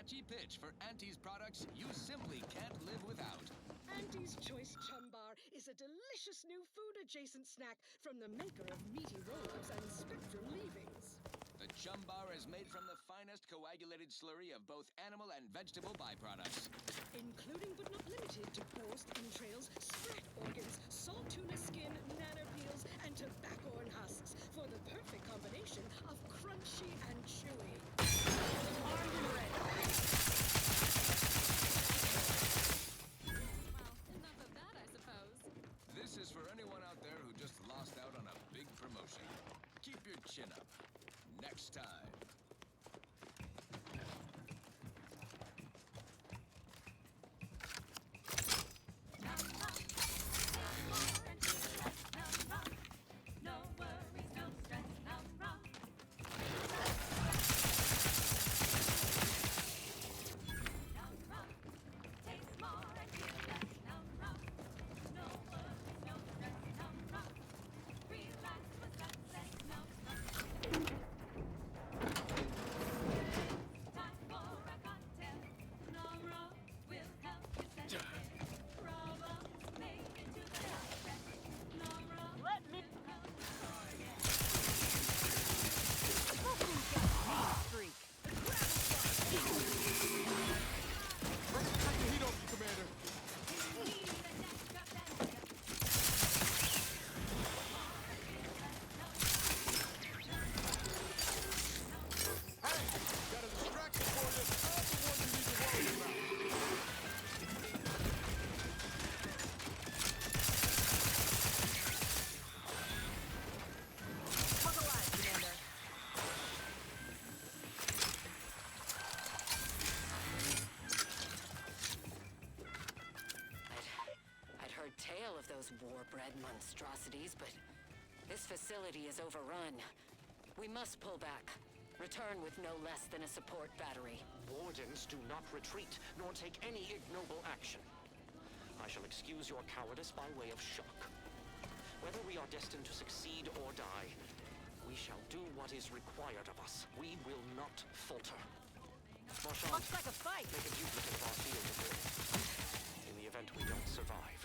catchy pitch for Auntie's products you simply can't live without. Auntie's Choice Chum Bar is a delicious new food-adjacent snack from the maker of meaty roll-ups and spectrum leavings. The Chum Bar is made from the finest coagulated slurry of both animal and vegetable byproducts. Including but not limited to paused entrails, sprat organs, salt tuna skin, nanopeels, and tobacco and husks for the perfect combination of crunchy and chewy. Armed and ready. Well, enough of that, I suppose. This is for anyone out there who just lost out on a big promotion. Keep your chin up. Next time. No worries, no stress, num rum. Num rum. Taste more and feel less, num rum. No worries, no stress, num rum. Relax with success, num rum. Time for a cocktail. Num rum will help you set it. Problems made into the success. Num rum. Let me... Streak. Cut the heat off, Commander. Hey, got a distraction for you. I'm the one you need to worry about. Look alive, Commander. I'd heard tale of those war-bred monstrosities, but this facility is overrun. We must pull back. Return with no less than a support battery. Wardens do not retreat, nor take any ignoble action. I shall excuse your cowardice by way of shock. Whether we are destined to succeed or die, we shall do what is required of us. We will not falter. Marchand, Looks like a fight. make a duplicate of our field of war. In the event we don't survive.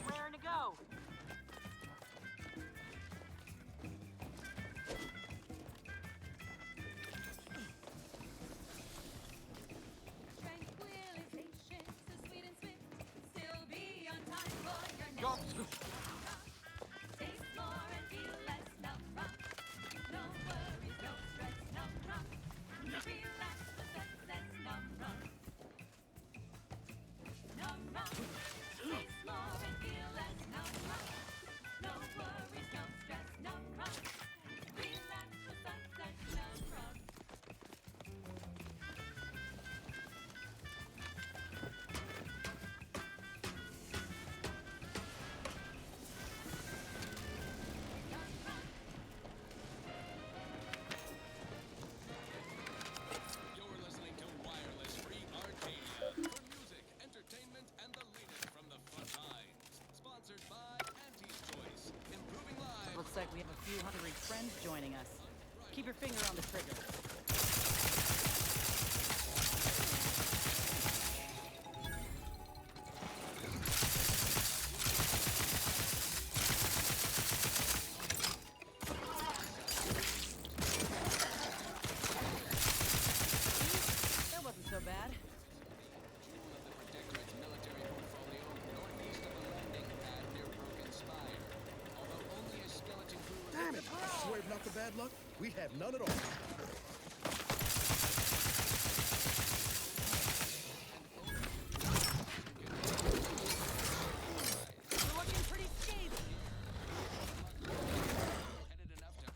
Raring to go. Tranquilization, so sweet and swift. Still be on time for your next Go. taste more and feel less, num rum. No worries, no stress, num rum. Relax with success, num rum. Num rum. Taste more and feel less, num rum. No worries, no stress, num rum. Relax with success, num rum. Num rum. You're listening to Wireless Free Arcadia for music, entertainment, and the latest from the front lines. Sponsored by Auntie's Choice, improving lives. Looks like we have a few hungry friends joining us. Keep your finger on the trigger. That wasn't so bad. Jewel of the Protectorate's military portfolio, northeast of the landing pad near Broken Spire. Although only a skeleton crew was Damn it! Swerve not the bad luck. We have none at all. We're looking pretty scathing. headed enough to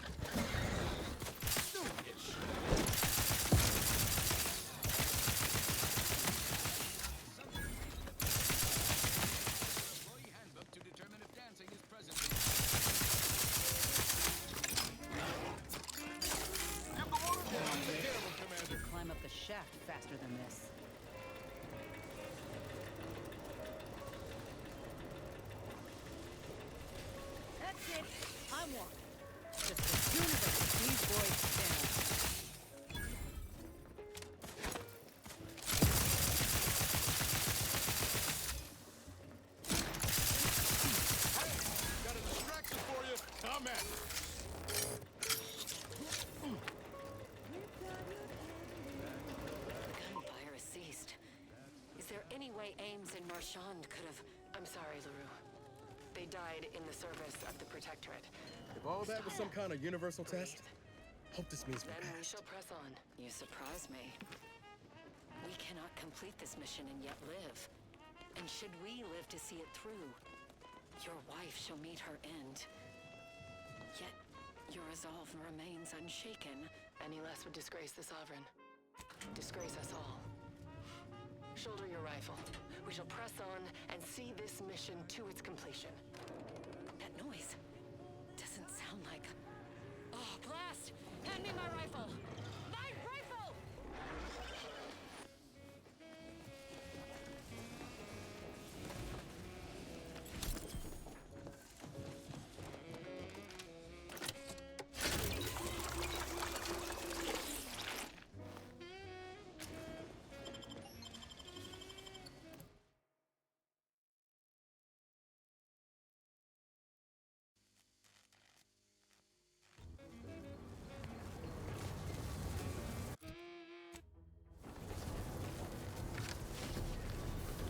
employee handbook to determine shaft faster than this. That's it. I'm walking. Just as soon as I see these boys stand. Hey, got a distraction for you. Come at me. Gunfire has ceased. Is there any way Ames and Marchand could have... I'm sorry, LaRue. They died in the service of the Protectorate. If all that was some kind of universal test, hope this means we Then we passed. shall press on. You surprise me. We cannot complete this mission and yet live. And should we live to see it through, your wife shall meet her end. Yet, your resolve remains unshaken. Any less would disgrace the Sovereign. Disgrace us all. Shoulder your rifle. We shall press on and see this mission to its completion. That noise doesn't sound like... Oh, blast! Hand me my rifle! My rifle!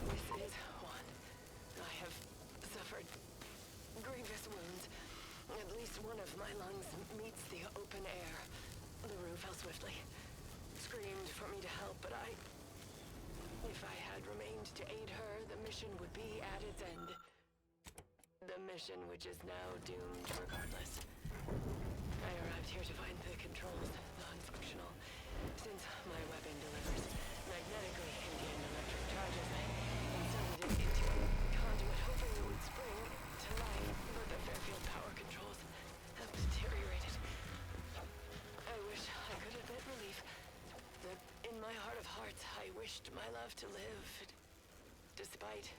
This is one. I have suffered grievous wounds. At least one of my lungs meets the open air. LaRue fell swiftly. Screamed for me to help, but if I had remained to aid her, the mission would be at its end. The mission which is now doomed regardless. I arrived here to find the controls non-functional. Since my weapon delivers magnetically Indian electric charges, I inserted it into a conduit hoping it would spring to life, but the Fairfield power controls have deteriorated. I wish I could admit relief that in my heart of hearts I wished my love to live, despite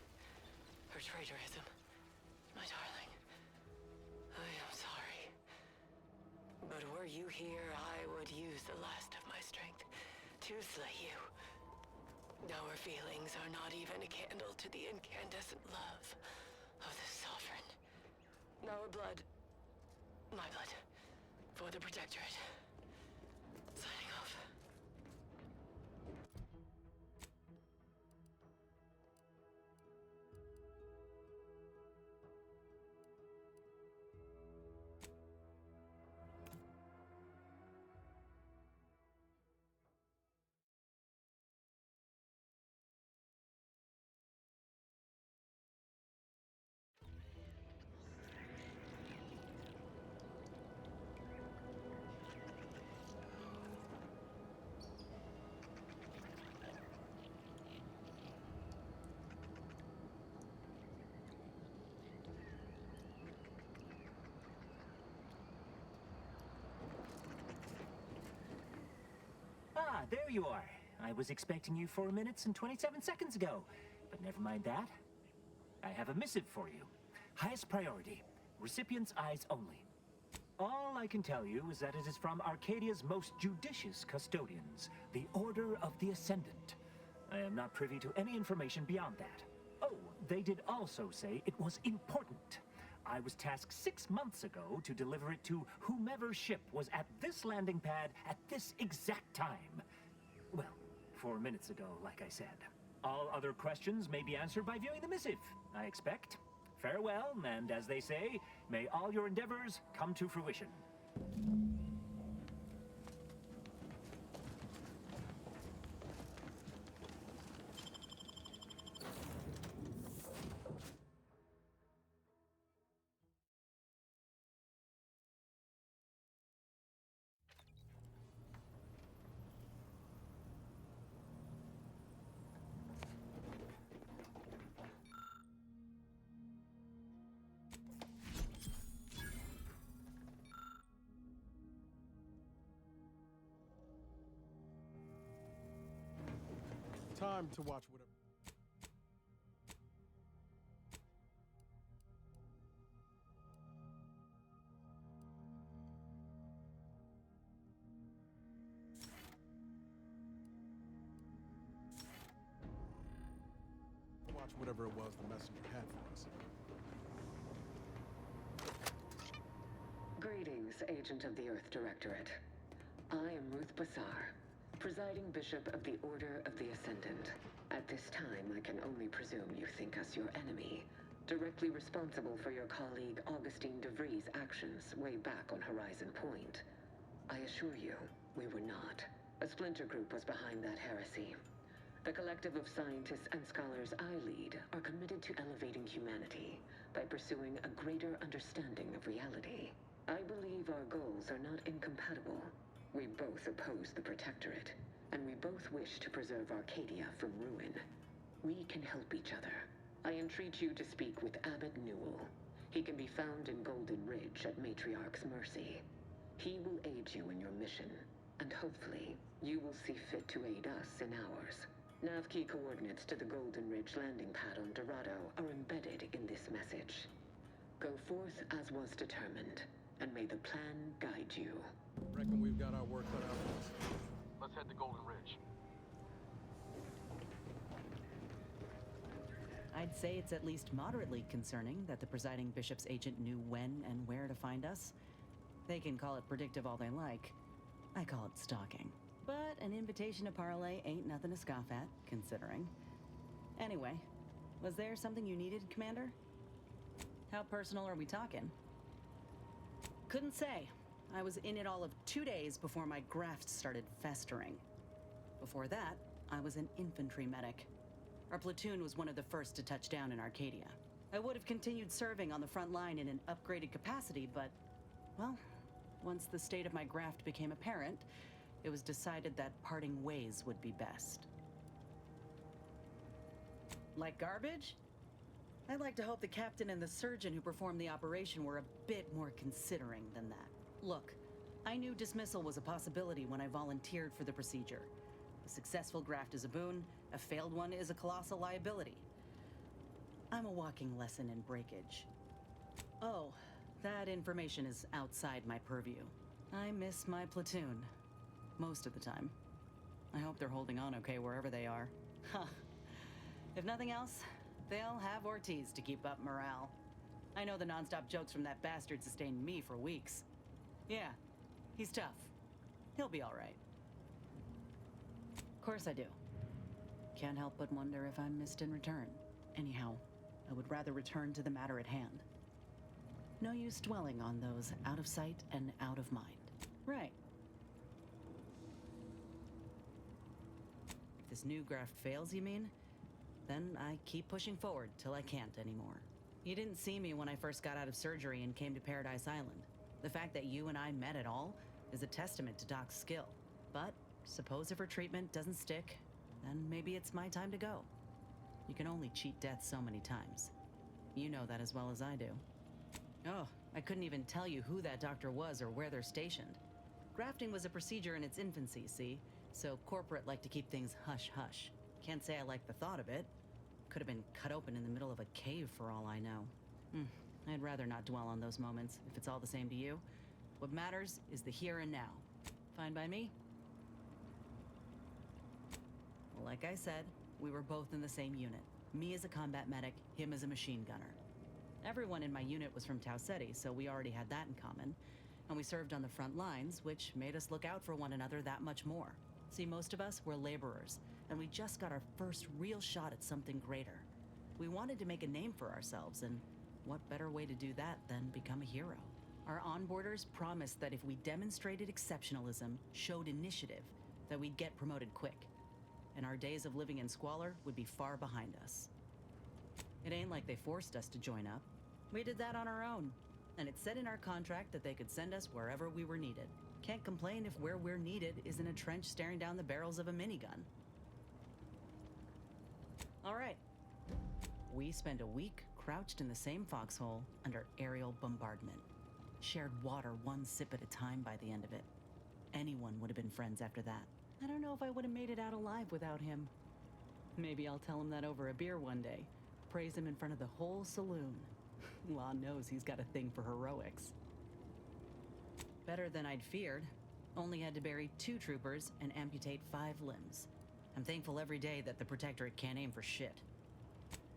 her traitorism. My darling, I am sorry. But were you here, I would use the last of my strength to slay you. Our feelings are not even a candle to the incandescent love of the Sovereign. Our blood, my blood, for the Protectorate. Signing off. Ah, there you are. I was expecting you 4 minutes and 27 seconds ago. But never mind that. I have a missive for you. Highest priority. Recipient's eyes only. All I can tell you is that it is from Arcadia's most judicious custodians, the Order of the Ascendant. I am not privy to any information beyond that. Oh, they did also say it was important. I was tasked 6 months ago to deliver it to whomever ship was at this landing pad at this exact time. Well, 4 minutes ago, like I said. All other questions may be answered by viewing the missive, I expect. Farewell, and as they say, may all your endeavors come to fruition. time to watch whatever. Watch whatever it was the messenger had for us. Greetings, Agent of the Earth Directorate. I am Ruth Bassar, presiding Bishop of the Order of the Ascendant. At this time, I can only presume you think us your enemy, directly responsible for your colleague Augustine DeVries' actions way back on Horizon Point. I assure you, we were not. A splinter group was behind that heresy. The collective of scientists and scholars I lead are committed to elevating humanity by pursuing a greater understanding of reality. I believe our goals are not incompatible. We both oppose the Protectorate, and we both wish to preserve Arcadia from ruin. We can help each other. I entreat you to speak with Abbot Newell. He can be found in Golden Ridge at Matriarch's Mercy. He will aid you in your mission, and hopefully, you will see fit to aid us in ours. Nav key coordinates to the Golden Ridge landing pad on Dorado are embedded in this message. Go forth as was determined, and may the plan guide you. Reckon we've got our work cut out for us. Let's head to Golden Ridge. I'd say it's at least moderately concerning that the presiding bishop's agent knew when and where to find us. They can call it predictive all they like. I call it stalking. But an invitation to parlay ain't nothing to scoff at, considering. Anyway, was there something you needed, Commander? How personal are we talking? Couldn't say. I was in it all of 2 days before my graft started festering. Before that, I was an infantry medic. Our platoon was one of the first to touch down in Arcadia. I would have continued serving on the front line in an upgraded capacity, but, well, once the state of my graft became apparent, it was decided that parting ways would be best. Like garbage? I'd like to hope the captain and the surgeon who performed the operation were a bit more considering than that. Look, I knew dismissal was a possibility when I volunteered for the procedure. A successful graft is a boon, a failed one is a colossal liability. I'm a walking lesson in breakage. Oh, that information is outside my purview. I miss my platoon. Most of the time. I hope they're holding on okay wherever they are. Huh. If nothing else, they'll have Ortiz to keep up morale. I know the nonstop jokes from that bastard sustained me for weeks. Yeah, he's tough. He'll be all right. Of course I do. Can't help but wonder if I'm missed in return. Anyhow, I would rather return to the matter at hand. No use dwelling on those out of sight and out of mind. Right. If this new graft fails, you mean? Then I keep pushing forward till I can't anymore. You didn't see me when I first got out of surgery and came to Paradise Island. The fact that you and I met at all is a testament to Doc's skill. But suppose if her treatment doesn't stick, then maybe it's my time to go. You can only cheat death so many times. You know that as well as I do. Oh, I couldn't even tell you who that doctor was or where they're stationed. Grafting was a procedure in its infancy, see? So corporate like to keep things hush-hush. Can't say I like the thought of it. Could have been cut open in the middle of a cave for all I know. I'd rather not dwell on those moments, if it's all the same to you. What matters is the here and now. Fine by me? Well, like I said, we were both in the same unit. Me as a combat medic, him as a machine gunner. Everyone in my unit was from Tau Ceti, so we already had that in common. And we served on the front lines, which made us look out for one another that much more. See, most of us were laborers, and we just got our first real shot at something greater. We wanted to make a name for ourselves, and what better way to do that than become a hero? Our onboarders promised that if we demonstrated exceptionalism, showed initiative, that we'd get promoted quick. And our days of living in squalor would be far behind us. It ain't like they forced us to join up. We did that on our own. And it said in our contract that they could send us wherever we were needed. Can't complain if where we're needed is in a trench staring down the barrels of a minigun. All right. We spent a week crouched in the same foxhole under aerial bombardment. Shared water one sip at a time by the end of it. Anyone would have been friends after that. I don't know if I would have made it out alive without him. Maybe I'll tell him that over a beer one day. Praise him in front of the whole saloon. Law knows he's got a thing for heroics. Better than I'd feared. Only had to bury 2 troopers and amputate 5 limbs. I'm thankful every day that the Protectorate can't aim for shit.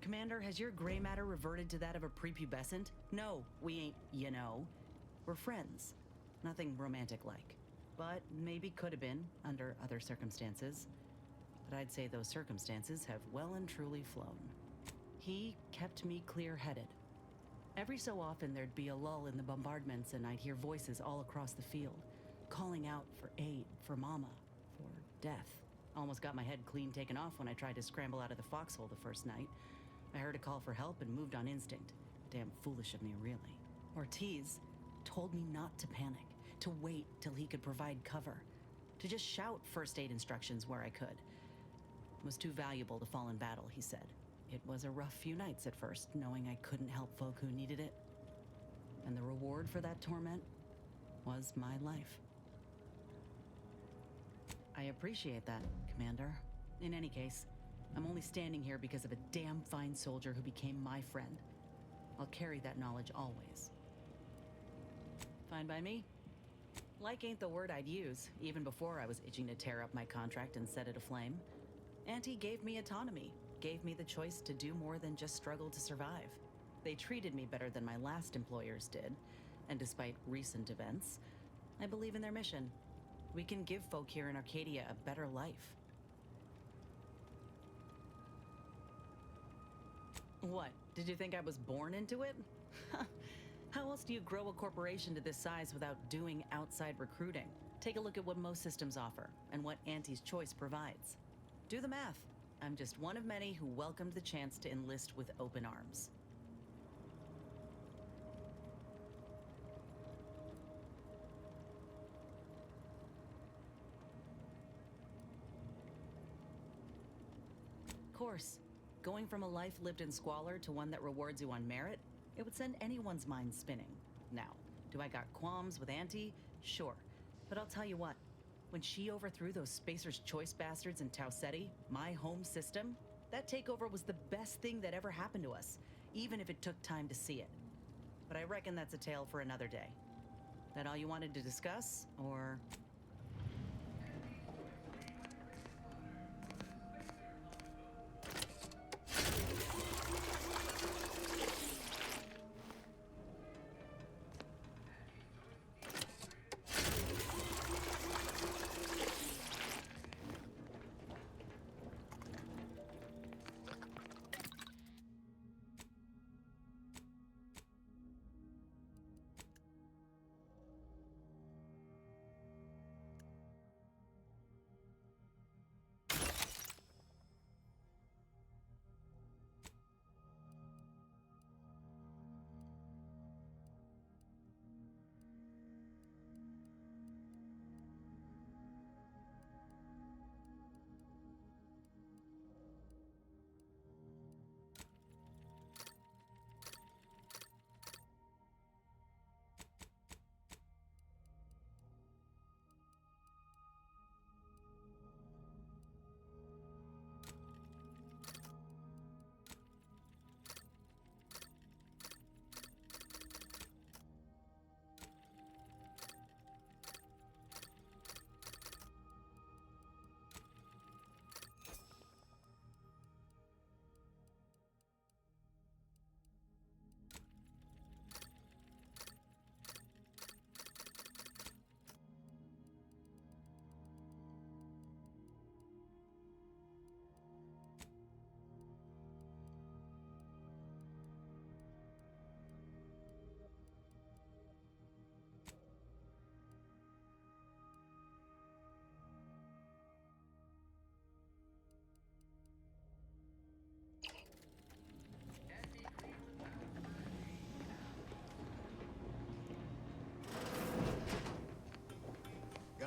Commander, has your gray matter reverted to that of a prepubescent? No, we ain't, you know. We're friends. Nothing romantic-like. But maybe could have been, under other circumstances. But I'd say those circumstances have well and truly flown. He kept me clear-headed. Every so often there'd be a lull in the bombardments and I'd hear voices all across the field, calling out for aid, for mama, for death. Almost got my head clean taken off when I tried to scramble out of the foxhole the first night. I heard a call for help and moved on instinct. Damn foolish of me, really. Ortiz told me not to panic, to wait till he could provide cover, to just shout first aid instructions where I could. It was too valuable to fall in battle, he said. It was a rough few nights at first, knowing I couldn't help folk who needed it. And the reward for that torment was my life. I appreciate that, Commander. In any case, I'm only standing here because of a damn fine soldier who became my friend. I'll carry that knowledge always. Fine by me? Like ain't the word I'd use, even before I was itching to tear up my contract and set it aflame. Auntie gave me autonomy, gave me the choice to do more than just struggle to survive. They treated me better than my last employers did, and despite recent events, I believe in their mission. We can give folk here in Arcadia a better life. What? Did you think I was born into it? How else do you grow a corporation to this size without doing outside recruiting? Take a look at what most systems offer, and what Auntie's Choice provides. Do the math. I'm just one of many who welcomed the chance to enlist with open arms. Of course, going from a life lived in squalor to one that rewards you on merit, it would send anyone's mind spinning. Now, do I got qualms with Auntie? Sure. But I'll tell you what, when she overthrew those Spacer's Choice bastards in Tau Ceti, my home system, that takeover was the best thing that ever happened to us, even if it took time to see it. But I reckon that's a tale for another day. That all you wanted to discuss, or...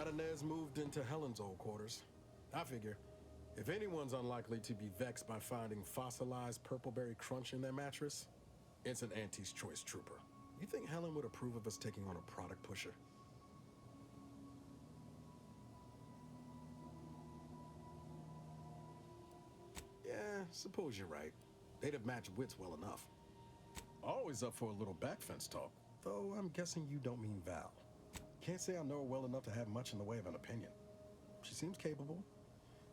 Inez moved into Helen's old quarters. I figure, if anyone's unlikely to be vexed by finding fossilized purpleberry crunch in their mattress, it's an Auntie's Choice trooper. You think Helen would approve of us taking on a product pusher? Yeah, Suppose you're right. They'd have matched wits well enough. Always up for a little backfence talk, though I'm guessing you don't mean Val. Can't say I know her well enough to have much in the way of an opinion. She seems capable,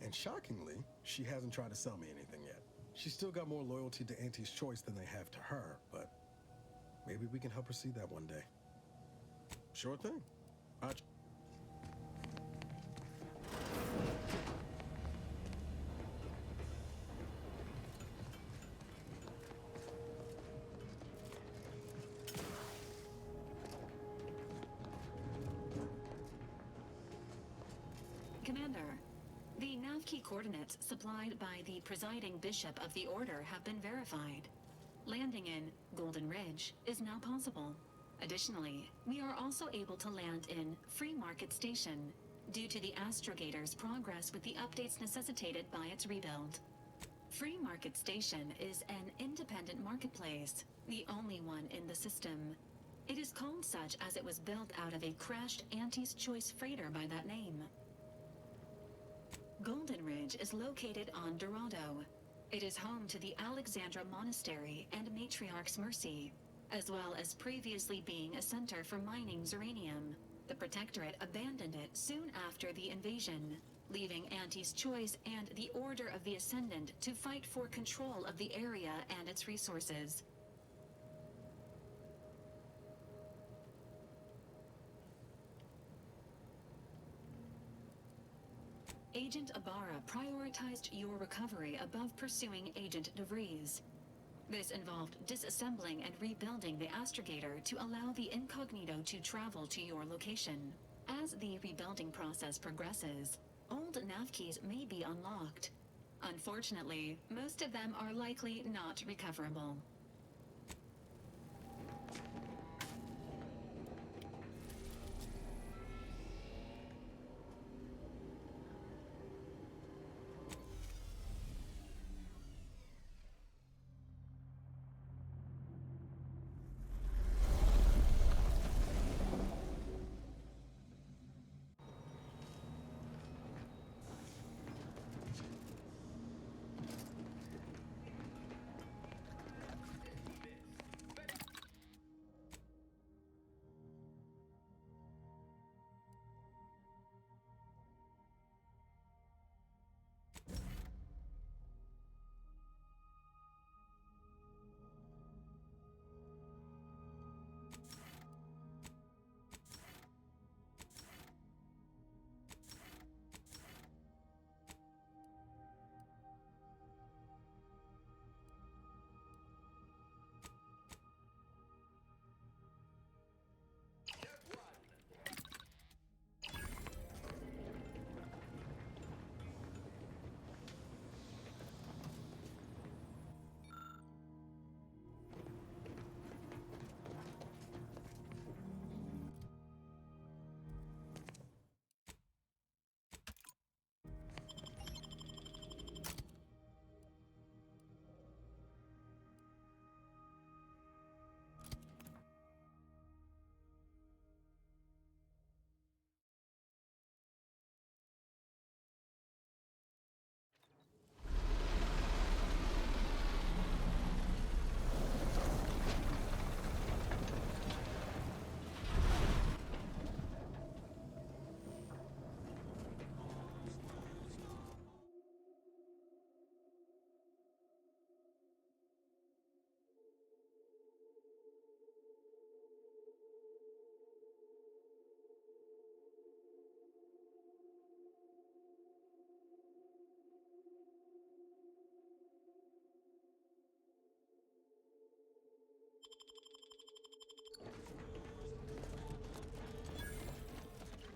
and shockingly, she hasn't tried to sell me anything yet. She's still got more loyalty to Auntie's choice than they have to her, but maybe we can help her see that one day. Sure thing. Commander, the nav key coordinates supplied by the presiding bishop of the Order have been verified. Landing in Golden Ridge is now possible. Additionally, we are also able to land in Free Market Station due to the Astrogator's progress with the updates necessitated by its rebuild. Free Market Station is an independent marketplace, the only one in the system. It is called such as it was built out of a crashed Auntie's Choice freighter by that name. Golden Ridge is located on Dorado. It is home to the Alexandra Monastery and Matriarch's Mercy, as well as previously being a center for mining Zeranium. The Protectorate abandoned it soon after the invasion, leaving Auntie's Choice and the Order of the Ascendant to fight for control of the area and its resources. Agent Ibarra prioritized your recovery above pursuing Agent DeVries. This involved disassembling and rebuilding the Astrogator to allow the Incognito to travel to your location. As the rebuilding process progresses, old nav keys may be unlocked. Unfortunately, most of them are likely not recoverable.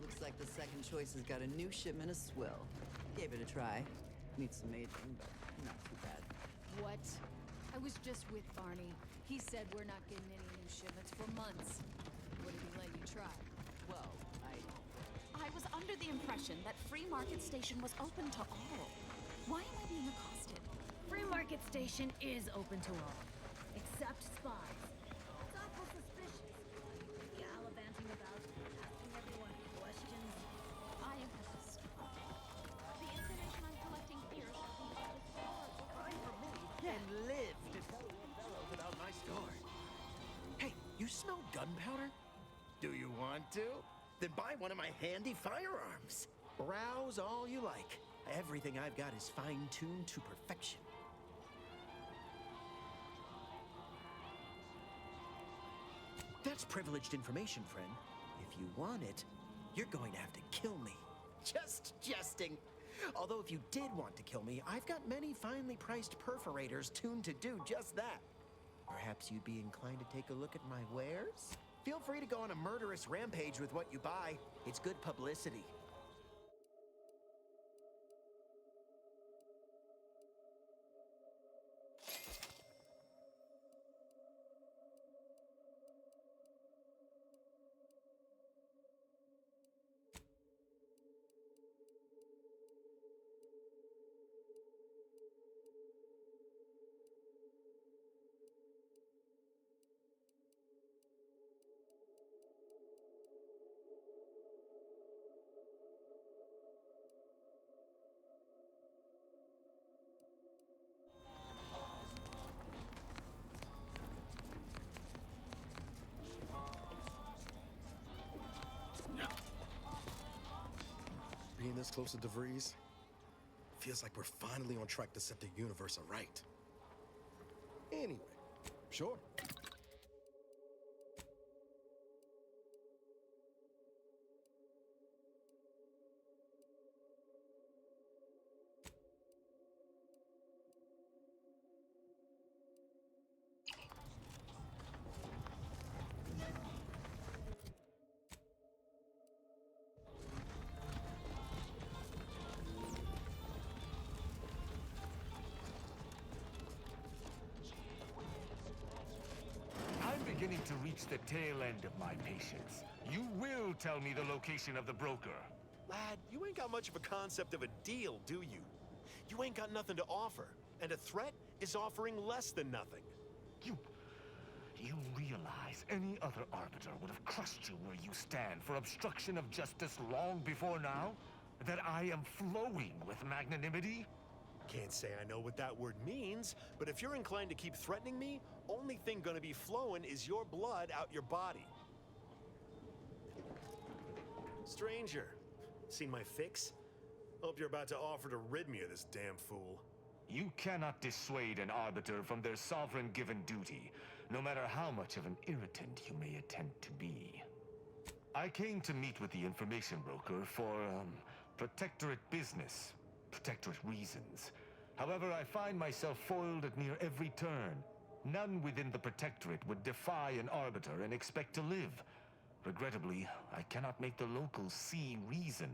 Looks like the second choice has got a new shipment of swill. Gave it a try. Needs some aging, but not too bad. What? I was just with Barney. He said we're not getting any new shipments for months. What did he let you try? Well, I was under the impression that Free Market Station was open to all. Why am I being accosted? Free Market Station is open to all, except spies. It's awful suspicious. Gallivanting about, asking everyone questions. I am pissed. The information I'm collecting here shall be Fine for me. gunpowder? Do you want to? Then buy one of my handy firearms. Rouse all you like. Everything I've got is fine-tuned to perfection. That's privileged information, friend. If you want it, you're going to have to kill me. Just jesting. Although if you did want to kill me, I've got many finely priced perforators tuned to do just that. Perhaps you'd be inclined to take a look at my wares? Feel free to go on a murderous rampage with what you buy. It's good publicity. Being this close to DeVries feels like we're finally on track to set the universe aright. Anyway, sure. I'm beginning to reach the tail end of my patience. You will tell me the location of the broker. Lad, you ain't got much of a concept of a deal, do you? You ain't got nothing to offer, and a threat is offering less than nothing. You realize any other arbiter would have crushed you where you stand for obstruction of justice long before now? That I am flowing with magnanimity? Can't say I know what that word means, but if you're inclined to keep threatening me, only thing gonna be flowing is your blood out your body. Stranger, seen my fix? Hope you're about to offer to rid me of this damn fool. You cannot dissuade an arbiter from their sovereign given duty, no matter how much of an irritant you may attempt to be. I came to meet with the information broker for, protectorate business, protectorate reasons. However, I find myself foiled at near every turn. None within the protectorate would defy an arbiter and expect to live. Regrettably, I cannot make the locals see reason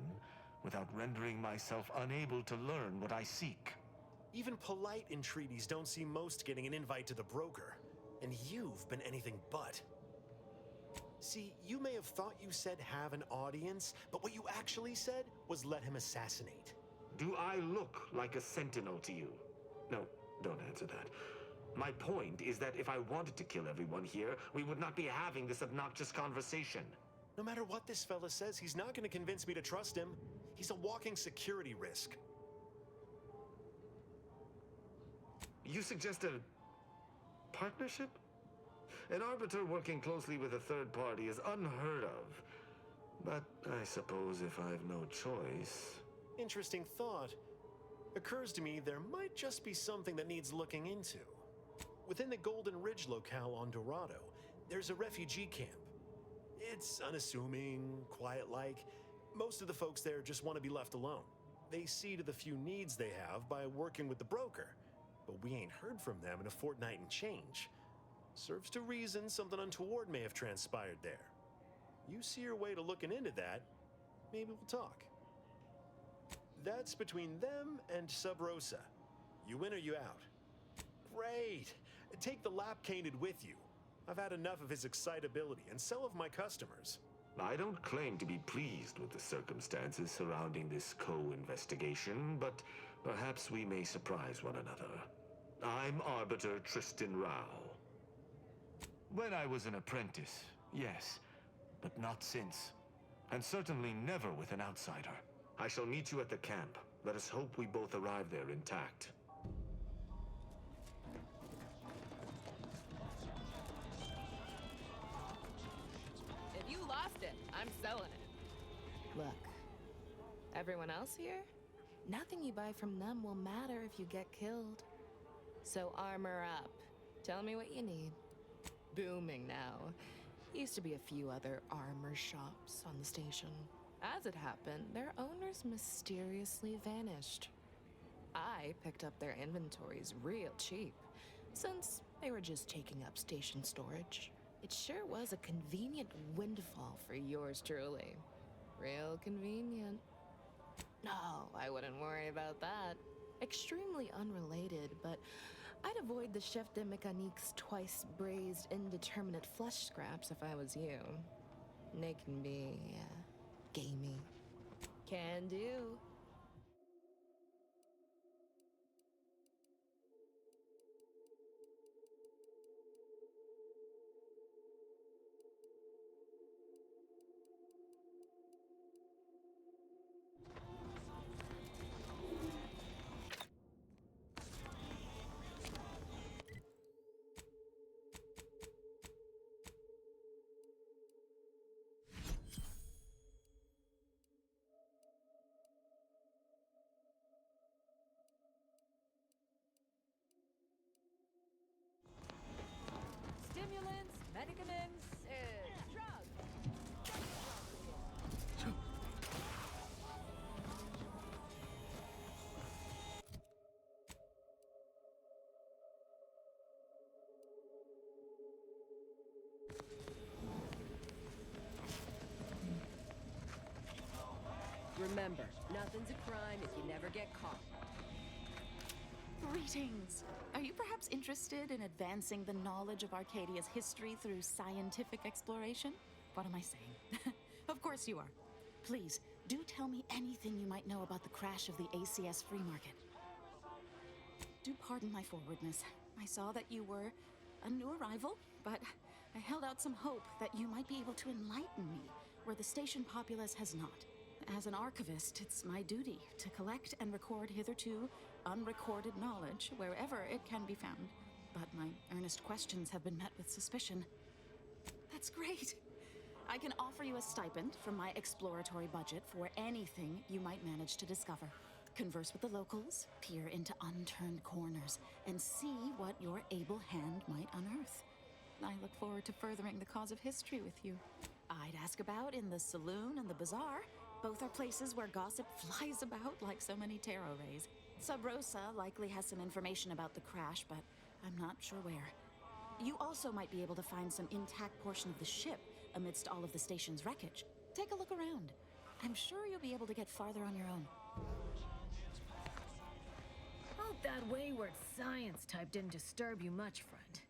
without rendering myself unable to learn what I seek. Even polite entreaties don't see most getting an invite to the broker, and you've been anything but. See, you may have thought you said have an audience, but what you actually said was let him assassinate. Do I look like a sentinel to you? No, don't answer that. My point is that if I wanted to kill everyone here, we would not be having this obnoxious conversation. No matter what this fella says, he's not going to convince me to trust him. He's a walking security risk. You suggest a partnership? An arbiter working closely with a third party is unheard of. But I suppose if I've no choice... Interesting thought. Occurs to me there might just be something that needs looking into. Within the Golden Ridge locale on Dorado, there's a refugee camp. It's unassuming, quiet-like. Most of the folks there just want to be left alone. They see to the few needs they have by working with the broker. But we ain't heard from them in a fortnight and change. Serves to reason something untoward may have transpired there. You see your way to looking into that, maybe we'll talk. That's between them and Sub Rosa. You in or you out? Great! Take the lap cainted with you. I've had enough of his excitability, and so have my customers. I don't claim to be pleased with the circumstances surrounding this co-investigation, but perhaps we may surprise one another. I'm Arbiter Tristan Rao. When I was an apprentice, yes, but not since. And certainly never with an outsider. I shall meet you at the camp. Let us hope we both arrive there intact. I'm selling it. Look, everyone else here? Nothing you buy from them will matter if you get killed. So armor up. Tell me what you need. Booming now. Used to be a few other armor shops on the station. As it happened, their owners mysteriously vanished. I picked up their inventories real cheap, since they were just taking up station storage. It sure was a convenient windfall for yours truly. Real convenient. No, I wouldn't worry about that. Extremely unrelated, but I'd avoid the chef de mécanique's twice braised indeterminate flesh scraps if I was you. They can be, gamey. Can do. Stimulants, medicaments, drugs. Remember, nothing's a crime if you never get caught. Greetings. Are you perhaps interested in advancing the knowledge of Arcadia's history through scientific exploration? What am I saying? Of course you are. Please, do tell me anything you might know about the crash of the ACS free market. Do pardon my forwardness. I saw that you were a new arrival, but I held out some hope that you might be able to enlighten me where the station populace has not. As an archivist, it's my duty to collect and record hitherto unrecorded knowledge wherever it can be found. But my earnest questions have been met with suspicion. That's great. I can offer you a stipend from my exploratory budget for anything you might manage to discover. Converse with the locals, peer into unturned corners, and see what your able hand might unearth. I look forward to furthering the cause of history with you. I'd ask about in the saloon and the bazaar. Both are places where gossip flies about like so many tarot rays. Sub Rosa likely has some information about the crash, but I'm not sure where. You also might be able to find some intact portion of the ship amidst all of the station's wreckage. Take a look around. I'm sure you'll be able to get farther on your own. Hope that wayward science type didn't disturb you much, friend.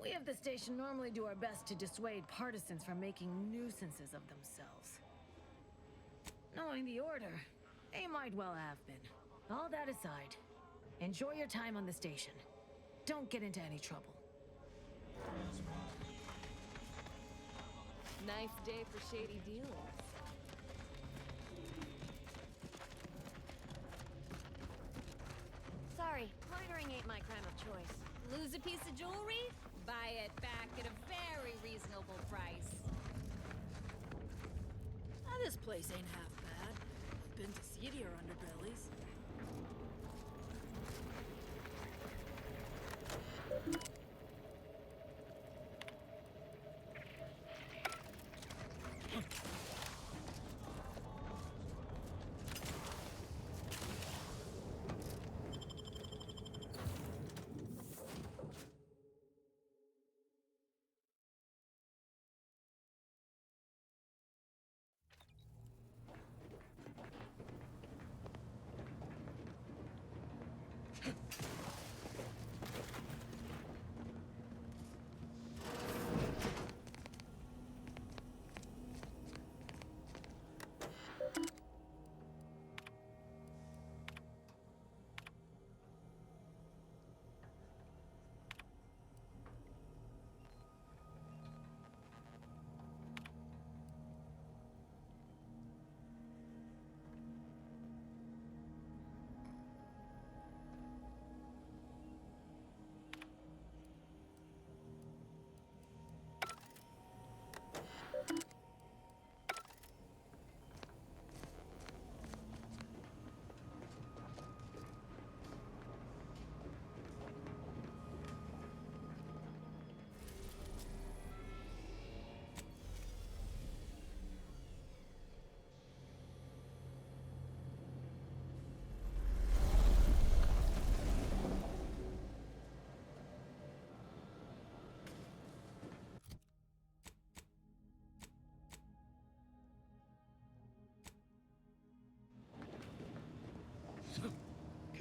We of the station normally do our best to dissuade partisans from making nuisances of themselves. Knowing the Order, they might well have been. All that aside, enjoy your time on the station. Don't get into any trouble. Nice day for shady dealings. Sorry, loitering ain't my crime of choice. Lose a piece of jewelry? Buy it back at a very reasonable price. This place ain't half bad. I've been to seedier underbellies.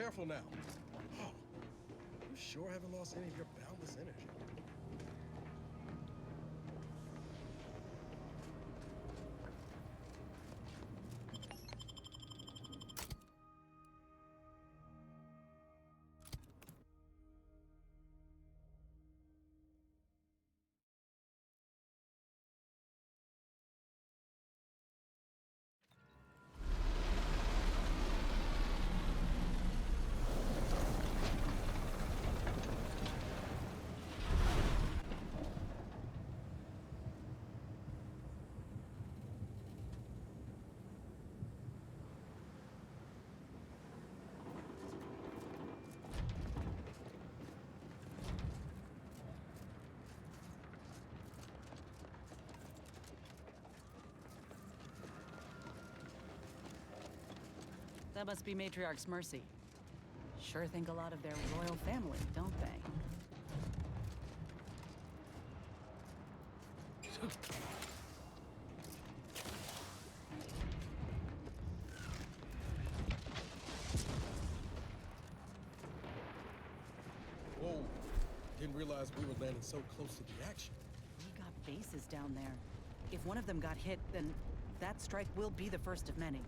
Careful now. Oh, you sure haven't lost any of your boundless energy. That must be Matriarch's Mercy. Sure think a lot of their royal family, don't they? Whoa, didn't realize we were landing so close to the action. We got bases down there. If one of them got hit, then that strike will be the first of many.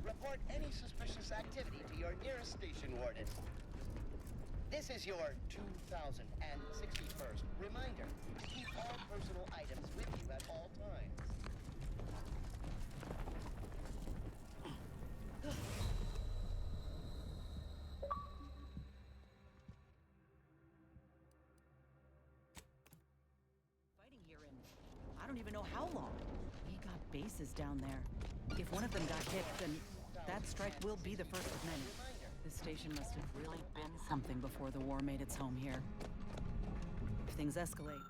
Report any suspicious activity to your nearest station warden. This is your 2061st reminder. Keep all personal items with you at all times. Fighting here in I don't even know how long. We got bases down there. If one of them got hit, then that strike will be the first of many. This station must have really been something before the war made its home here. If things escalate,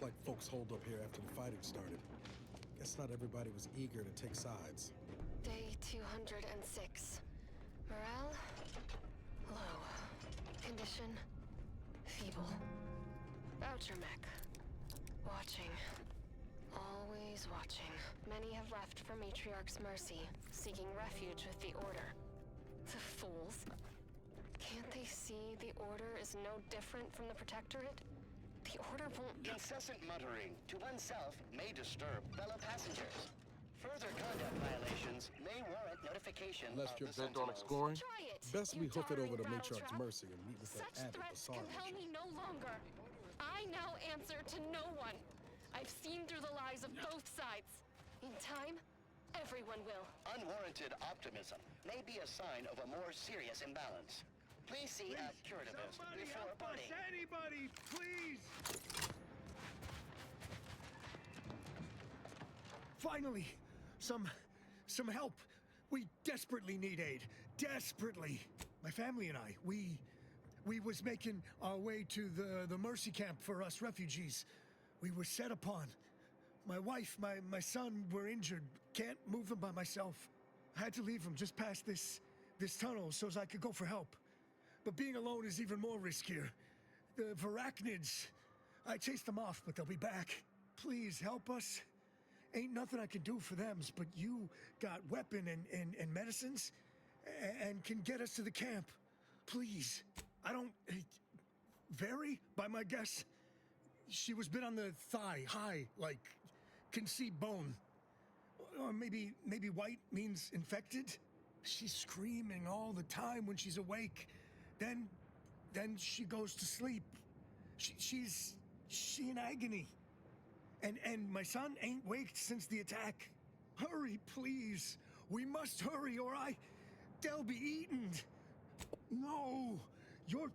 looks like folks holed up here after the fighting started. Guess not everybody was eager to take sides. Day 206. Morale? Low. Condition? Feeble. Voucher mech. Watching. Always watching. Many have left for Matriarch's Mercy, seeking refuge with the Order. The fools. Can't they see the Order is no different from the Protectorate? The Order won't... Incessant muttering to oneself may disturb fellow passengers. Further conduct violations may warrant notification. identification Unless of you're the bent on Sentinels. exploring, Try it, best you we hoof it over to towering Matriarch's rattletrap. Mercy and meet with that Such avid threats Bassar compel mission. me no longer. I now answer to no one. I've seen through the lies of both sides. In time, everyone will. Unwarranted optimism may be a sign of a more serious imbalance. Please see a curativist before biting. Anybody, please! Finally, some help. We desperately need aid. Desperately. My family and I, we was making our way to the mercy camp for us refugees. We were set upon. My wife, my son were injured. Can't move them by myself. I had to leave them just past this tunnel so as I could go for help. But being alone is even more riskier. The Varachnids, I chased them off, but they'll be back. Please help us. Ain't nothing I can do for them, but you got weapon and medicines and can get us to the camp. Please. I don't... Very, by my guess, she was bit on the thigh, high, like, can see bone. Or maybe white means infected? She's screaming all the time when she's awake. Then she goes to sleep. She's in agony. And my son ain't waked since the attack. Hurry, please. We must hurry or they'll be eaten. No, you're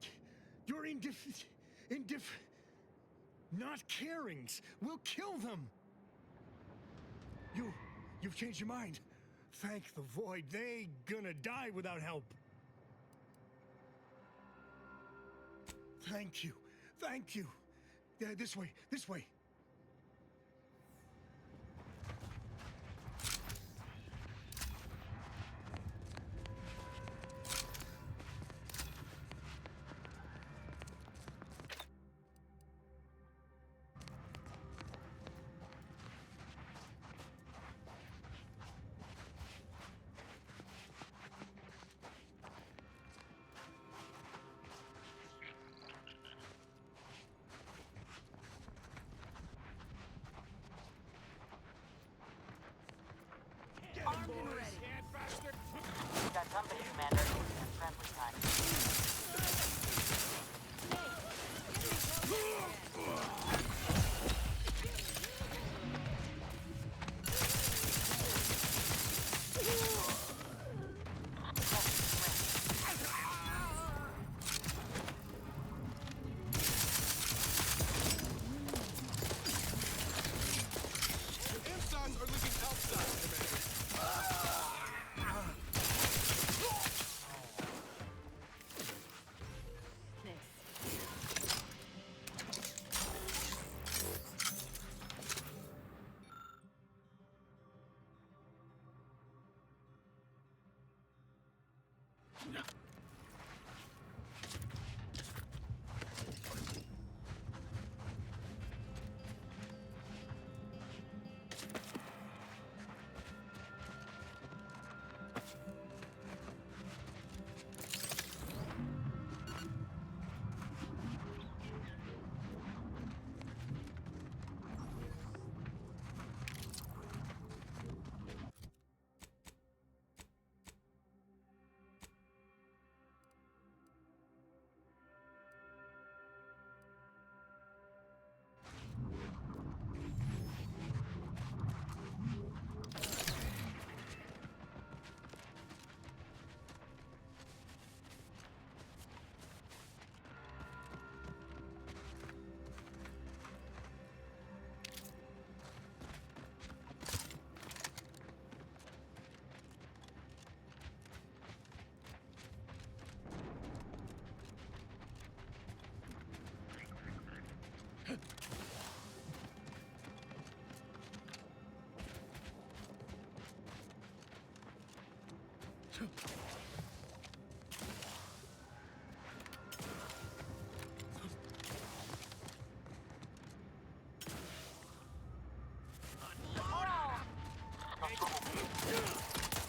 not carings. We'll kill them. You've changed your mind. Thank the Void. They gonna die without help. Thank you. Thank you. This way. This way. Armed and ready. We got company, Commander. And friendly time. Insides are leaking outside,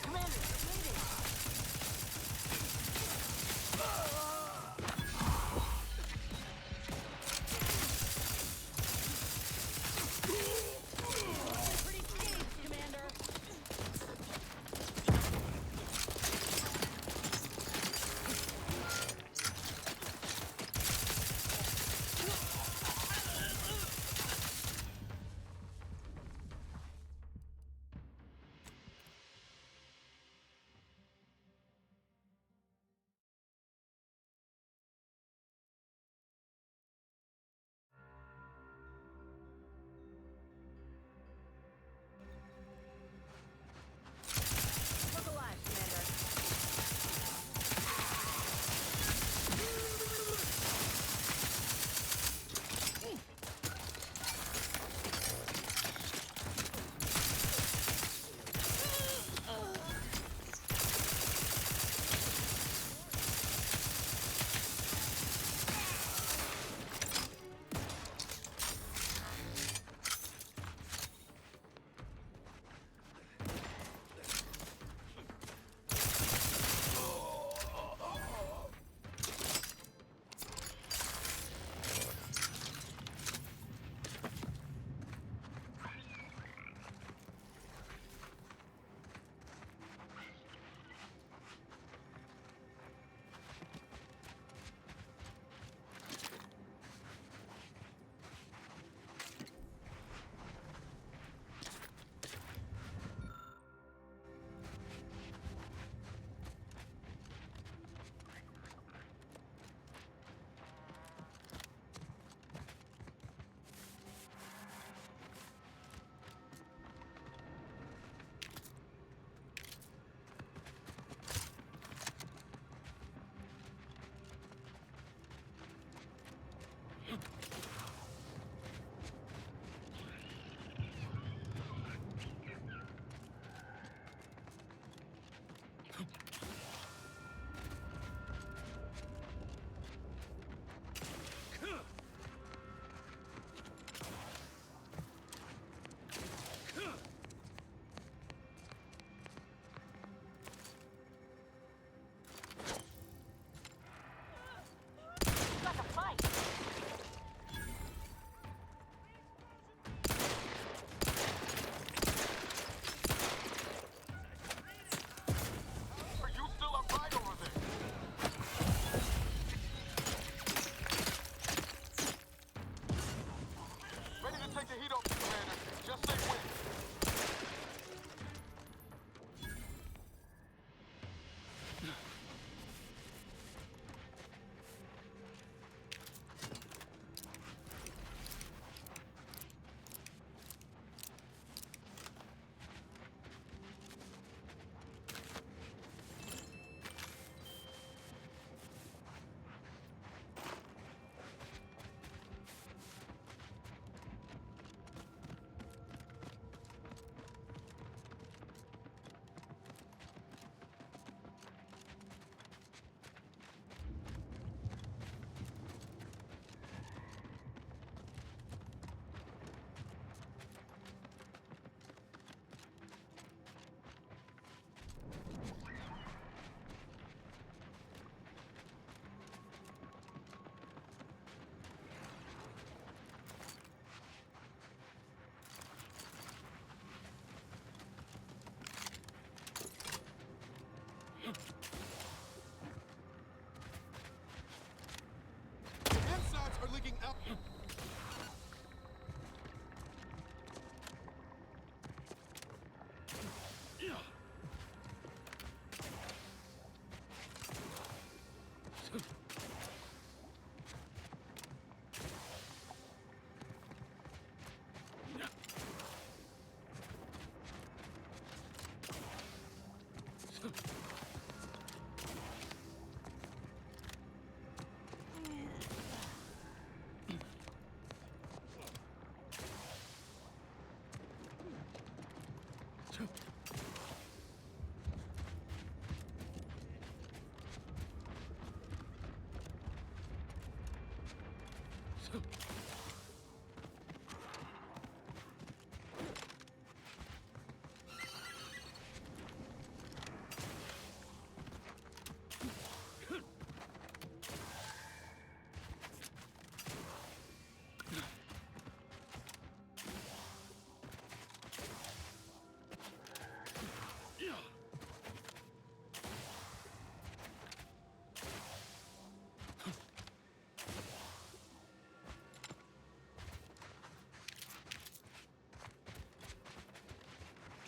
Commander. Pretty stage, Commander.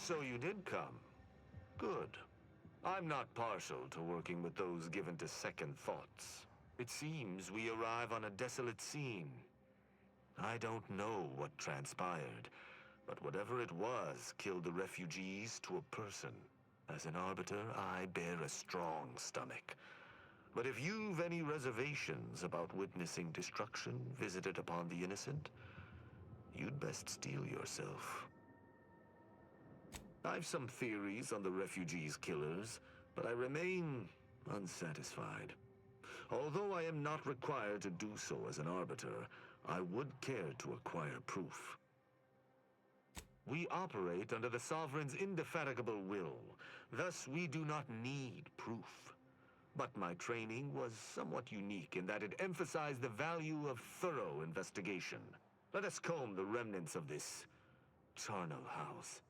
So you did come. Good. I'm not partial to working with those given to second thoughts. It seems we arrive on a desolate scene. I don't know what transpired, but whatever it was killed the refugees to a person. As an arbiter, I bear a strong stomach. But if you've any reservations about witnessing destruction visited upon the innocent, you'd best steel yourself. I've some theories on the refugees' killers, but I remain unsatisfied. Although I am not required to do so as an arbiter, I would care to acquire proof. We operate under the Sovereign's indefatigable will, thus we do not need proof. But my training was somewhat unique in that it emphasized the value of thorough investigation. Let us comb the remnants of this charnel house.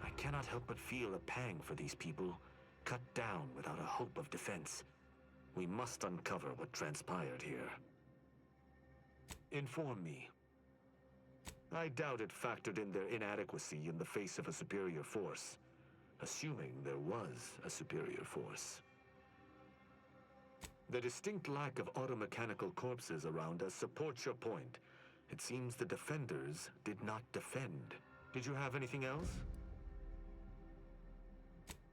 I cannot help but feel a pang for these people, cut down without a hope of defense. We must uncover what transpired here. Inform me. I doubt it factored in their inadequacy in the face of a superior force, assuming there was a superior force. The distinct lack of automechanical corpses around us supports your point. It seems the defenders did not defend. Did you have anything else?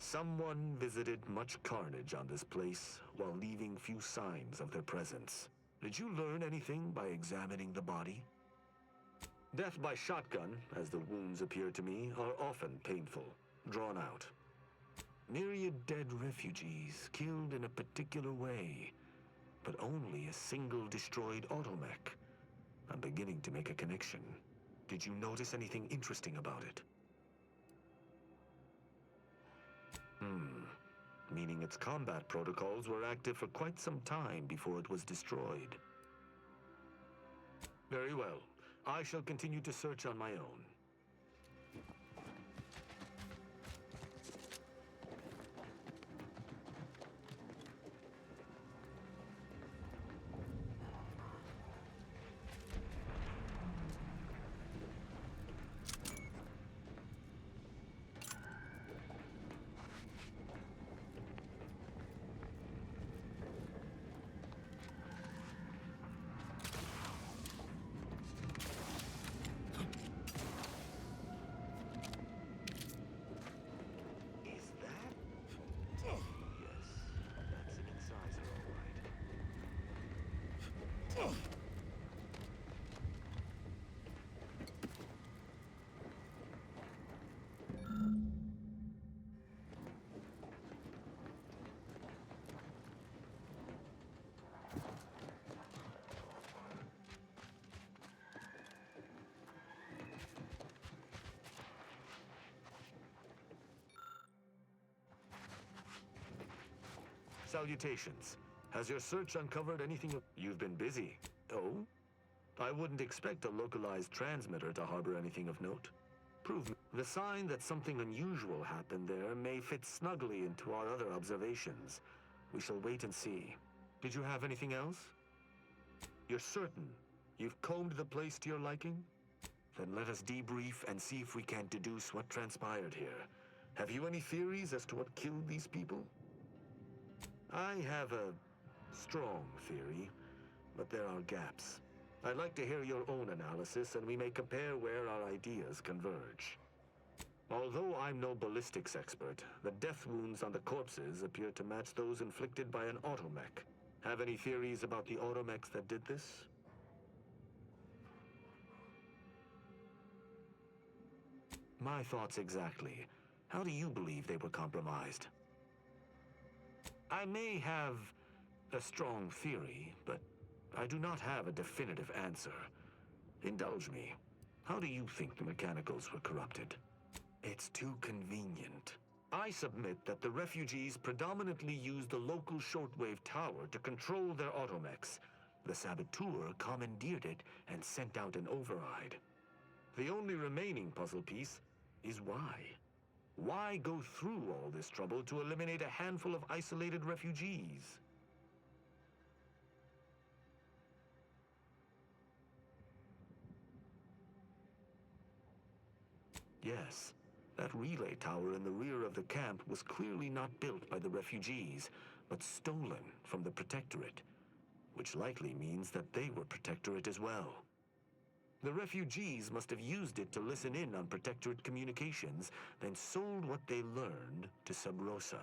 Someone visited much carnage on this place while leaving few signs of their presence. Did you learn anything by examining the body? Death by shotgun, as the wounds appear to me, are often painful, drawn out. Myriad dead refugees killed in a particular way, but only a single destroyed automech. I'm beginning to make a connection. Did you notice anything interesting about it? meaning its combat protocols were active for quite some time before it was destroyed. Very well. I shall continue to search on my own. Salutations. Has your search uncovered anything of... You've been busy. Oh? I wouldn't expect a localized transmitter to harbor anything of note. Prove me. The sign that something unusual happened there may fit snugly into our other observations. We shall wait and see. Did you have anything else? You're certain you've combed the place to your liking? Then let us debrief and see if we can't deduce what transpired here. Have you any theories as to what killed these people? I have a strong theory, but there are gaps. I'd like to hear your own analysis, and we may compare where our ideas converge. Although I'm no ballistics expert, the death wounds on the corpses appear to match those inflicted by an automech. Have any theories about the automechs that did this? My thoughts exactly. How do you believe they were compromised? I may have a strong theory, but I do not have a definitive answer. Indulge me. How do you think the mechanicals were corrupted? It's too convenient. I submit that the refugees predominantly used the local shortwave tower to control their automechs. The saboteur commandeered it and sent out an override. The only remaining puzzle piece is why. Why go through all this trouble to eliminate a handful of isolated refugees? Yes, that relay tower in the rear of the camp was clearly not built by the refugees, but stolen from the Protectorate, which likely means that they were Protectorate as well. The refugees must have used it to listen in on Protectorate communications, then sold what they learned to Sub Rosa.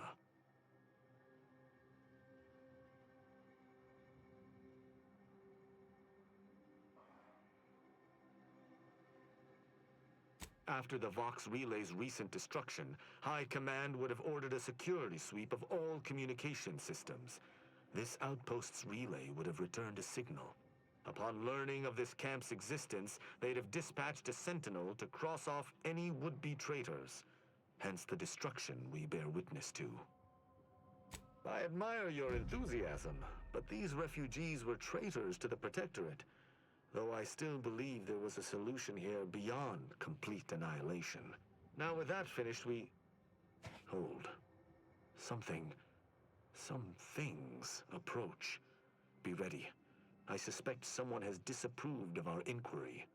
After the Vox Relay's recent destruction, High Command would have ordered a security sweep of all communication systems. This outpost's relay would have returned a signal. Upon learning of this camp's existence, they'd have dispatched a sentinel to cross off any would-be traitors. Hence the destruction we bear witness to. I admire your enthusiasm, but these refugees were traitors to the Protectorate. Though I still believe there was a solution here beyond complete annihilation. Now with that finished, we... Hold. Some things approach. Be ready. I suspect someone has disapproved of our inquiry.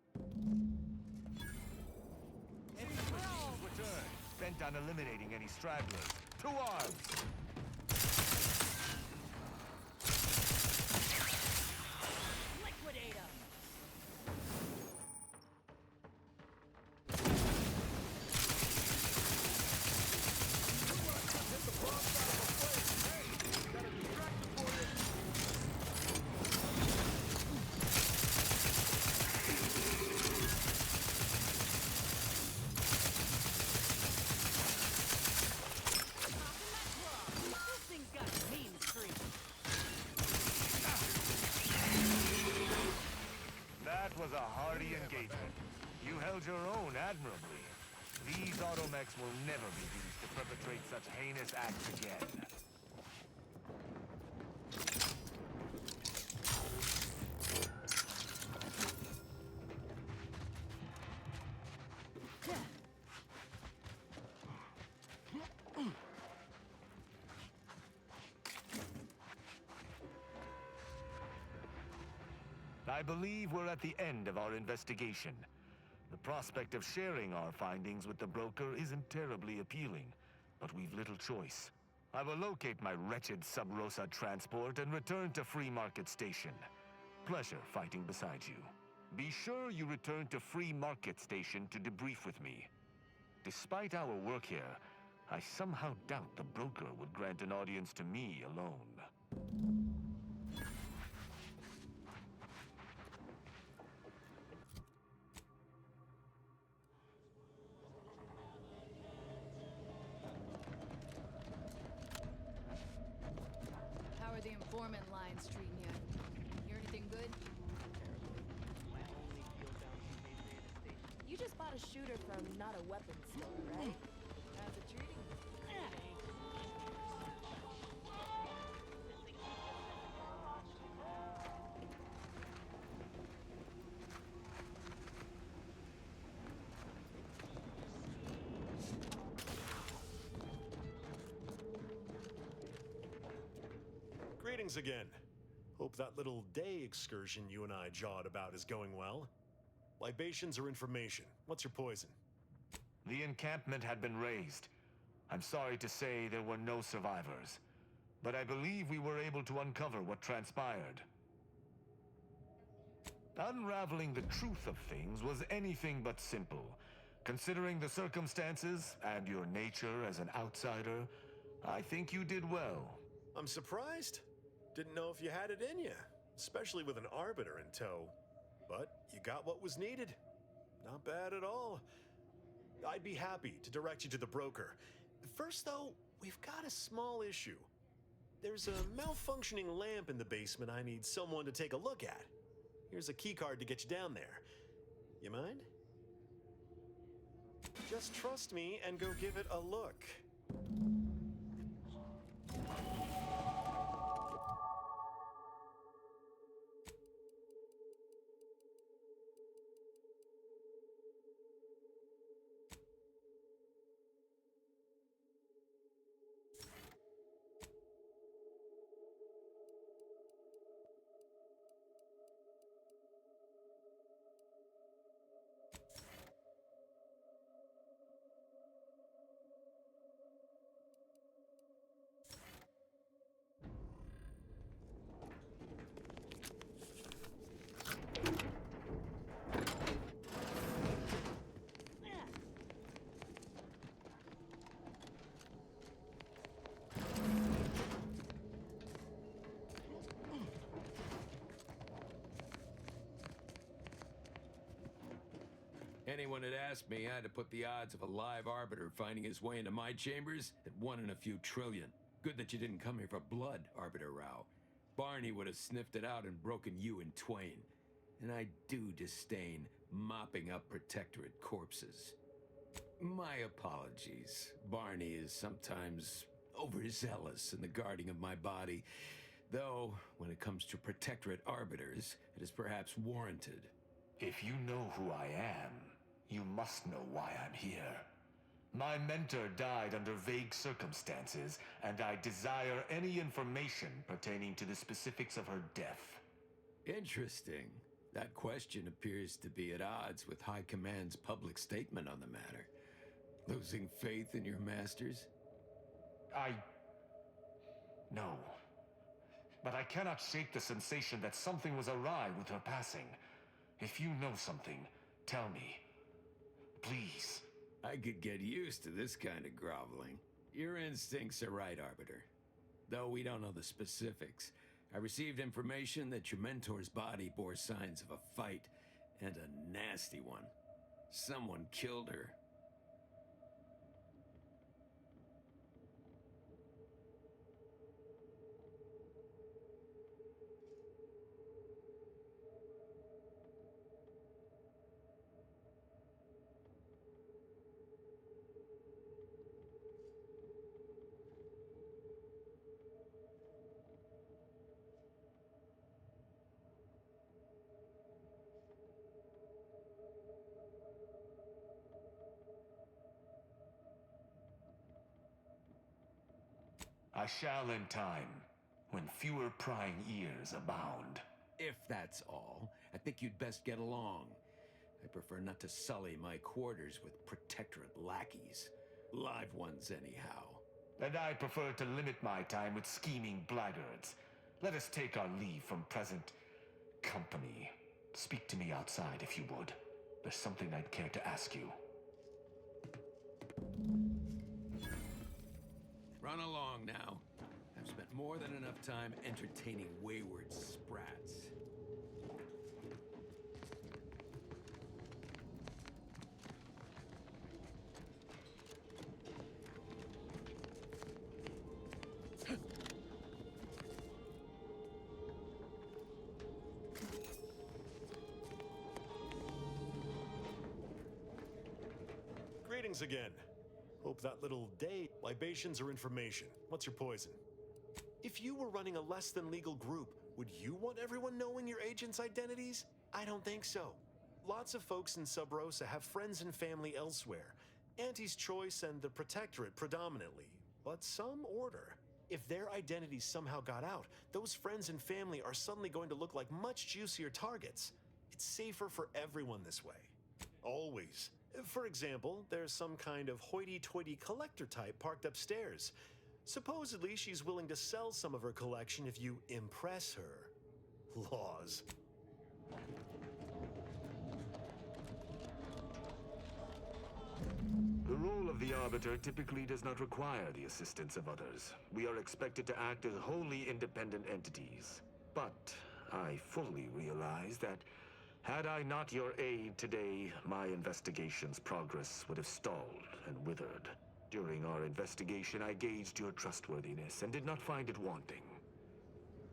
Return, bent on eliminating any stragglers. To arms! Liquidate 'em! That was a hardy engagement. You held your own admirably. These automechs will never be used to perpetrate such heinous acts again. I believe we're at the end of our investigation. The prospect of sharing our findings with the broker isn't terribly appealing, but we've little choice. I will locate my wretched Sub Rosa transport and return to Free Market Station. Pleasure fighting beside you. Be sure you return to Free Market Station to debrief with me. Despite our work here, I somehow doubt the broker would grant an audience to me alone. How are the informant lines treating you? Hear anything good? You just bought a shooter from Not a Weapons store, right? How's it treating you? Greetings again. Hope that little day excursion you and I jawed about is going well. Libations or information? What's your poison? The encampment had been razed. I'm sorry to say there were no survivors, but I believe we were able to uncover what transpired. Unraveling the truth of things was anything but simple. Considering the circumstances and your nature as an outsider, I think you did well. I'm surprised. Didn't know if you had it in you, especially with an Arbiter in tow. But you got what was needed. Not bad at all. I'd be happy to direct you to the broker. First, though, we've got a small issue. There's a malfunctioning lamp in the basement I need someone to take a look at. Here's a keycard to get you down there. You mind? Just trust me and go give it a look. Anyone had asked me, I had to put the odds of a live Arbiter finding his way into my chambers at 1 in a few trillion. Good that you didn't come here for blood, Arbiter Rao. Barney would have sniffed it out and broken you in twain. And I do disdain mopping up Protectorate corpses. My apologies. Barney is sometimes overzealous in the guarding of my body, though when it comes to Protectorate Arbiters, it is perhaps warranted. If you know who I am, you must know why I'm here. My mentor died under vague circumstances, and I desire any information pertaining to the specifics of her death. Interesting. That question appears to be at odds with High Command's public statement on the matter. Losing faith in your masters? No. But I cannot shake the sensation that something was awry with her passing. If you know something, tell me. Please. I could get used to this kind of groveling. Your instincts are right, Arbiter. Though we don't know the specifics, I received information that your mentor's body bore signs of a fight, and a nasty one. Someone killed her. I shall in time, when fewer prying ears abound. If that's all, I think you'd best get along. I prefer not to sully my quarters with protectorate lackeys. Live ones, anyhow. And I prefer to limit my time with scheming blackguards. Let us take our leave from present company. Speak to me outside if you would. There's something I'd care to ask you. Run along now. I've spent more than enough time entertaining wayward sprats. Greetings again. Hope that little date, libations, or information. What's your poison? If you were running a less than legal group, would you want everyone knowing your agents' identities? I don't think so. Lots of folks in Sub Rosa have friends and family elsewhere. Auntie's Choice and the Protectorate predominantly, but some order. If their identities somehow got out, those friends and family are suddenly going to look like much juicier targets. It's safer for everyone this way. Always. For example, there's some kind of hoity-toity collector type parked upstairs. Supposedly, she's willing to sell some of her collection if you impress her. Laws. The role of the Arbiter typically does not require the assistance of others. We are expected to act as wholly independent entities. But I fully realize that had I not your aid today, my investigation's progress would have stalled and withered. During our investigation, I gauged your trustworthiness and did not find it wanting.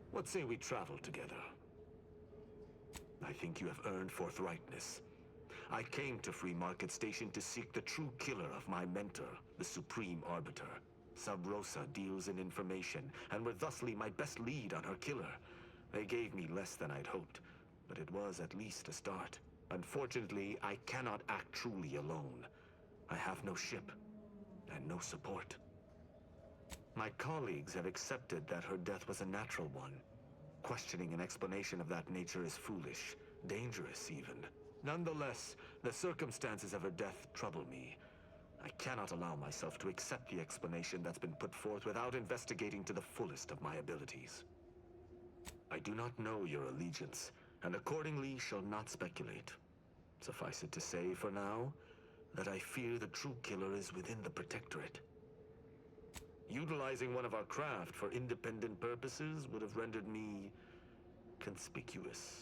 What say we travel together? I think you have earned forthrightness. I came to Free Market Station to seek the true killer of my mentor, the Supreme Arbiter. Sub Rosa deals in information, and were thusly my best lead on her killer. They gave me less than I'd hoped, but it was at least a start. Unfortunately, I cannot act truly alone. I have no ship, and no support. My colleagues have accepted that her death was a natural one. Questioning an explanation of that nature is foolish, dangerous even. Nonetheless, the circumstances of her death trouble me. I cannot allow myself to accept the explanation that's been put forth without investigating to the fullest of my abilities. I do not know your allegiance, and accordingly shall not speculate. Suffice it to say, for now, that I fear the true killer is within the Protectorate. Utilizing one of our craft for independent purposes would have rendered me conspicuous.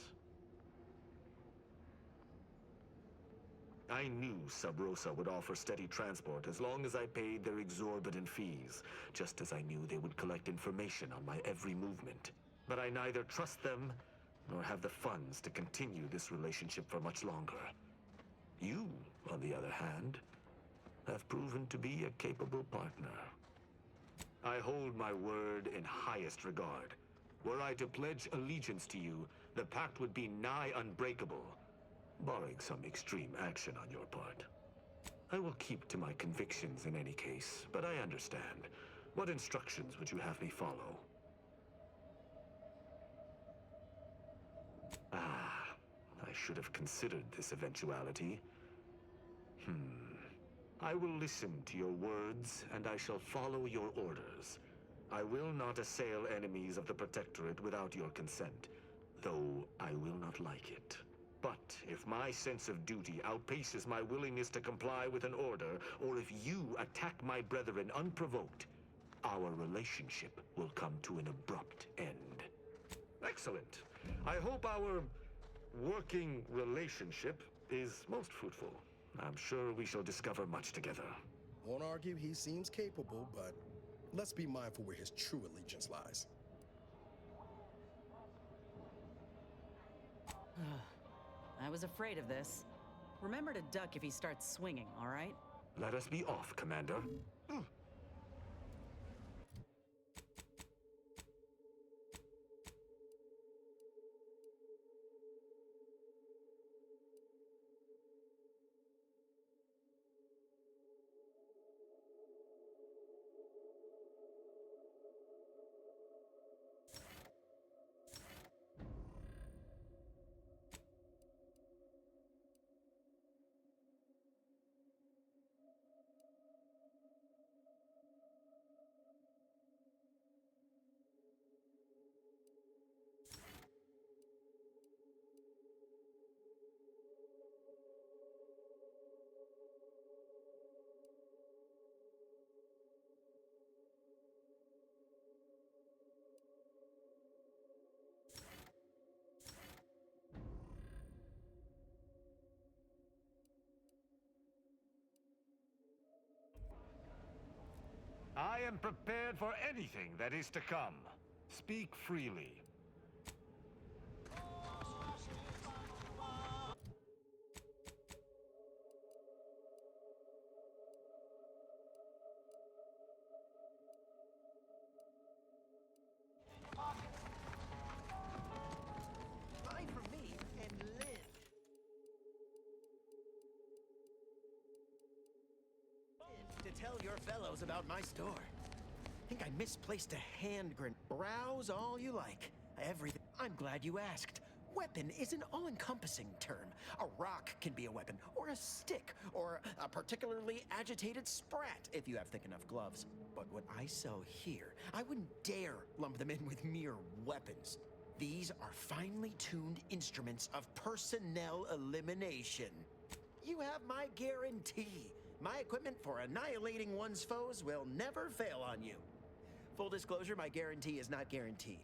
I knew Sub Rosa would offer steady transport as long as I paid their exorbitant fees, just as I knew they would collect information on my every movement. But I neither trust them nor have the funds to continue this relationship for much longer. You, on the other hand, have proven to be a capable partner. I hold my word in highest regard. Were I to pledge allegiance to you, the pact would be nigh unbreakable, barring some extreme action on your part. I will keep to my convictions in any case, but I understand. What instructions would you have me follow? Ah, I should have considered this eventuality. I will listen to your words, and I shall follow your orders. I will not assail enemies of the Protectorate without your consent, though I will not like it. But if my sense of duty outpaces my willingness to comply with an order, or if you attack my brethren unprovoked, our relationship will come to an abrupt end. Excellent. I hope our working relationship is most fruitful. I'm sure we shall discover much together. Won't argue he seems capable, but let's be mindful where his true allegiance lies. I was afraid of this. Remember to duck if he starts swinging, all right? Let us be off, Commander. I am prepared for anything that is to come. Speak freely. Buy from me and live. To tell your fellows about my store. Think I misplaced a hand grenade. Browse all you like. Everything. I'm glad you asked. Weapon is an all-encompassing term. A rock can be a weapon, or a stick, or a particularly agitated sprat if you have thick enough gloves. But what I sell here, I wouldn't dare lump them in with mere weapons. These are finely tuned instruments of personnel elimination. You have my guarantee. My equipment for annihilating one's foes will never fail on you. Full disclosure, my guarantee is not guaranteed.